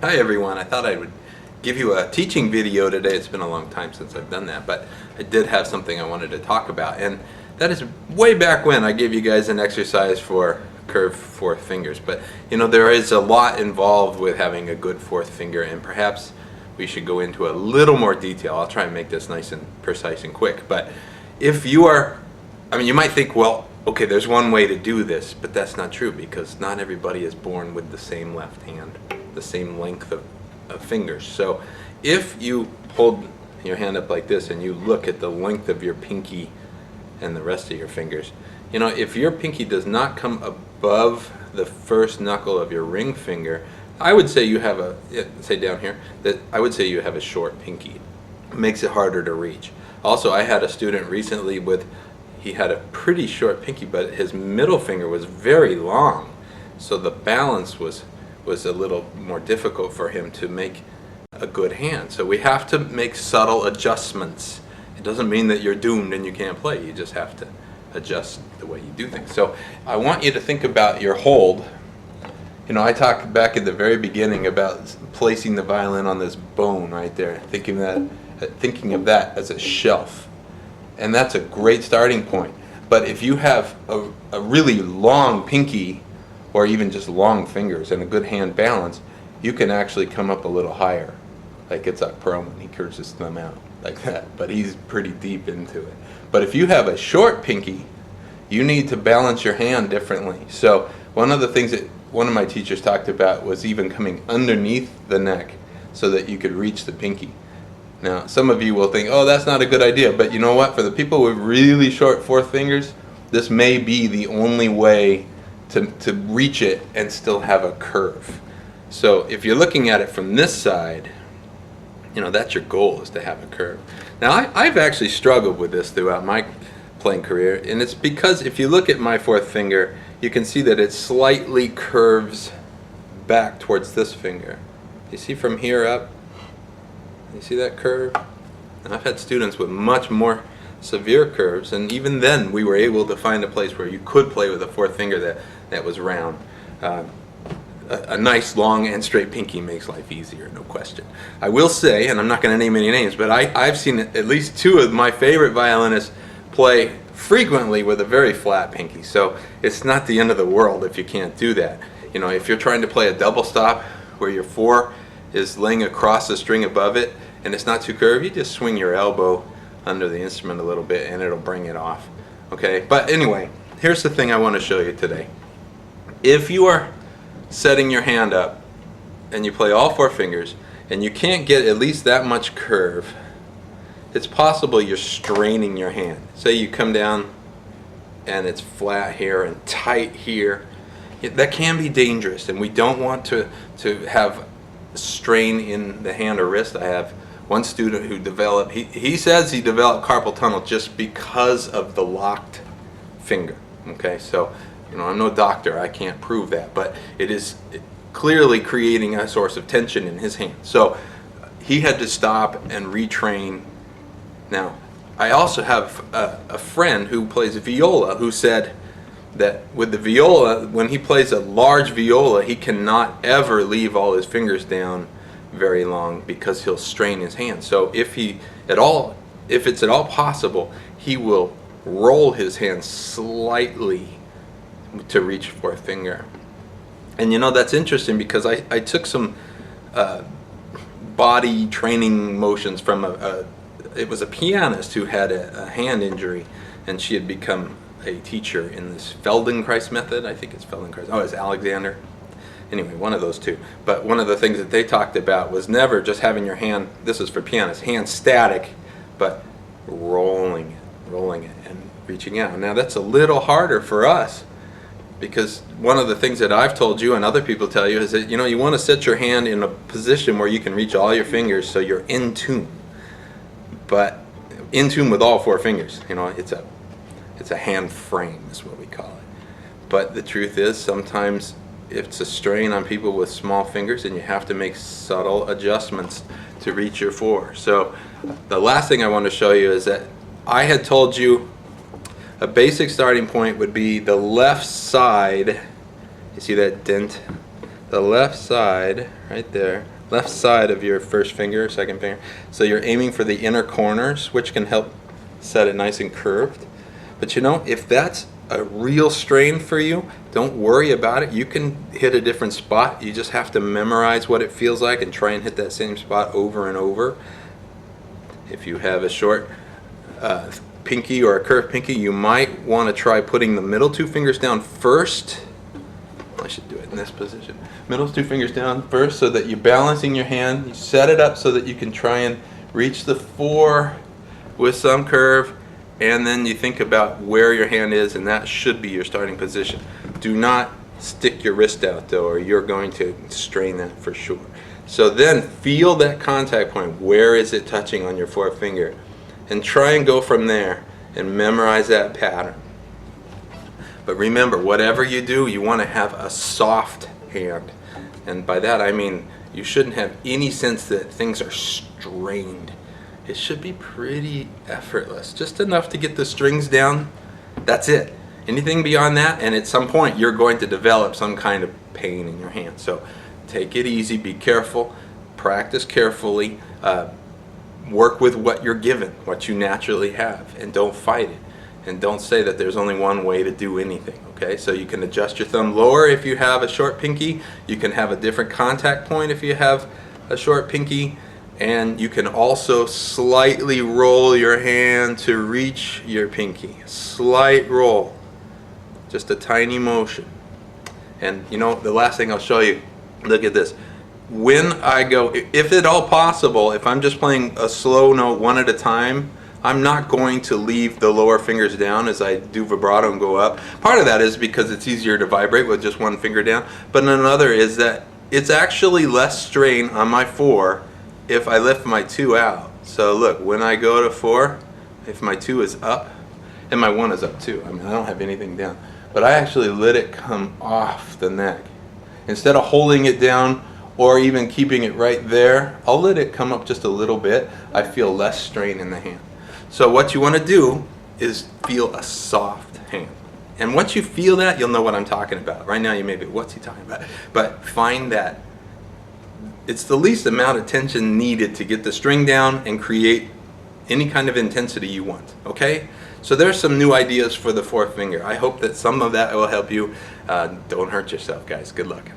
Hi everyone, I thought I would give you a teaching video today. It's been a long time since I've done that, but I did have something I wanted to talk about, and that is way back when I gave you guys an exercise for curved fourth fingers. But you know, there is a lot involved with having a good fourth finger, and perhaps we should go into a little more detail. I'll try and make this nice and precise and quick. But if you are, you might think, well, okay, there's one way to do this, but that's not true, because not everybody is born with the same left hand, the same length of fingers. So if you hold your hand up like this and you look at the length of your pinky and the rest of your fingers, you know, if your pinky does not come above the first knuckle of your ring finger, I would say you have a, say down here, that I would say you have a short pinky. It makes it harder to reach. Also, I had a student recently he had a pretty short pinky, but his middle finger was very long, so the balance was a little more difficult for him to make a good hand. So we have to make subtle adjustments. It doesn't mean that you're doomed and you can't play. You just have to adjust the way you do things. So I want you to think about your hold. You know, I talked back at the very beginning about placing the violin on this bone right there, thinking of that as a shelf. And that's a great starting point. But if you have a really long pinky, or even just long fingers and a good hand balance, you can actually come up a little higher. Like Itzhak Perlman, he curves them out like that, but he's pretty deep into it. But if you have a short pinky, you need to balance your hand differently. So one of the things that one of my teachers talked about was even coming underneath the neck so that you could reach the pinky. Now, some of you will think, oh, that's not a good idea, but you know what? For the people with really short fourth fingers, this may be the only way to reach it and still have a curve. So if you're looking at it from this side, you know, that's your goal, is to have a curve. Now, I've actually struggled with this throughout my playing career, and it's because if you look at my fourth finger, you can see that it slightly curves back towards this finger. You see from here up? You see that curve? And I've had students with much more severe curves, and even then we were able to find a place where you could play with a fourth finger that was round. A nice long and straight pinky makes life easier, no question. I will say, and I'm not going to name any names, but I've seen at least two of my favorite violinists play frequently with a very flat pinky, so it's not the end of the world if you can't do that. You know, if you're trying to play a double stop where your four is laying across the string above it and it's not too curved, you just swing your elbow under the instrument a little bit and it'll bring it off. Okay, but anyway, here's the thing I want to show you today. If you are setting your hand up and you play all four fingers and you can't get at least that much curve, it's possible you're straining your hand. Say you come down and it's flat here and tight here. That can be dangerous, and we don't want to have strain in the hand or wrist. I have one student who developed, he says he developed carpal tunnel just because of the locked finger. Okay, so you know, I'm no doctor, I can't prove that, but it is clearly creating a source of tension in his hand. So he had to stop and retrain. Now, I also have a friend who plays viola who said that with the viola, when he plays a large viola, he cannot ever leave all his fingers down very long because he'll strain his hand. So if it's at all possible, he will roll his hand slightly to reach fourth finger. And you know, that's interesting because I took some body training motions from it was a pianist who had a hand injury, and she had become a teacher in this Feldenkrais method. I think it's Feldenkrais. Oh, it's Alexander. Anyway, one of those two. But one of the things that they talked about was never just having your hand, this is for pianists, hand static, but rolling it and reaching out. Now that's a little harder for us, because one of the things that I've told you and other people tell you is that, you know, you want to set your hand in a position where you can reach all your fingers so you're in tune. But in tune with all four fingers. You know, it's a hand frame is what we call it. But the truth is, sometimes it's a strain on people with small fingers, and you have to make subtle adjustments to reach your four. So the last thing I want to show you is that I had told you a basic starting point would be the left side. You see that dent? the left side, right there, left side of your first finger, second finger. So you're aiming for the inner corners, which can help set it nice and curved. But you know, if that's a real strain for you, don't worry about it. You can hit a different spot. You just have to memorize what it feels like and try and hit that same spot over and over. If you have a short pinky or a curved pinky, you might want to try putting the middle two fingers down first. I should do it in this position. Middle two fingers down first so that you're balancing your hand. You set it up so that you can try and reach the 4 with some curve, and then you think about where your hand is, and that should be your starting position. Do not stick your wrist out though, or you're going to strain that for sure. So then feel that contact point. Where is it touching on your fourth finger? And try and go from there and memorize that pattern. But remember, whatever you do, you want to have a soft hand. And by that I mean you shouldn't have any sense that things are strained. It should be pretty effortless. Just enough to get the strings down. That's it. Anything beyond that, and at some point you're going to develop some kind of pain in your hand. So take it easy, be careful, practice carefully, work with what you're given, what you naturally have, and don't fight it. And don't say that there's only one way to do anything, okay? So you can adjust your thumb lower if you have a short pinky. You can have a different contact point if you have a short pinky. And you can also slightly roll your hand to reach your pinky. Slight roll. Just a tiny motion. And you know, the last thing I'll show you, look at this. When I go, if at all possible, if I'm just playing a slow note one at a time, I'm not going to leave the lower fingers down as I do vibrato and go up. Part of that is because it's easier to vibrate with just one finger down, but another is that it's actually less strain on my 4 if I lift my 2 out. So look, when I go to 4, if my 2 is up, and my 1 is up too, I mean, I don't have anything down, but I actually let it come off the neck. Instead of holding it down or even keeping it right there, I'll let it come up just a little bit. I feel less strain in the hand. So what you want to do is feel a soft hand. And once you feel that, you'll know what I'm talking about. Right now you may be, what's he talking about? But find that it's the least amount of tension needed to get the string down and create any kind of intensity you want, okay? So there's some new ideas for the fourth finger. I hope that some of that will help you. Don't hurt yourself, guys. Good luck.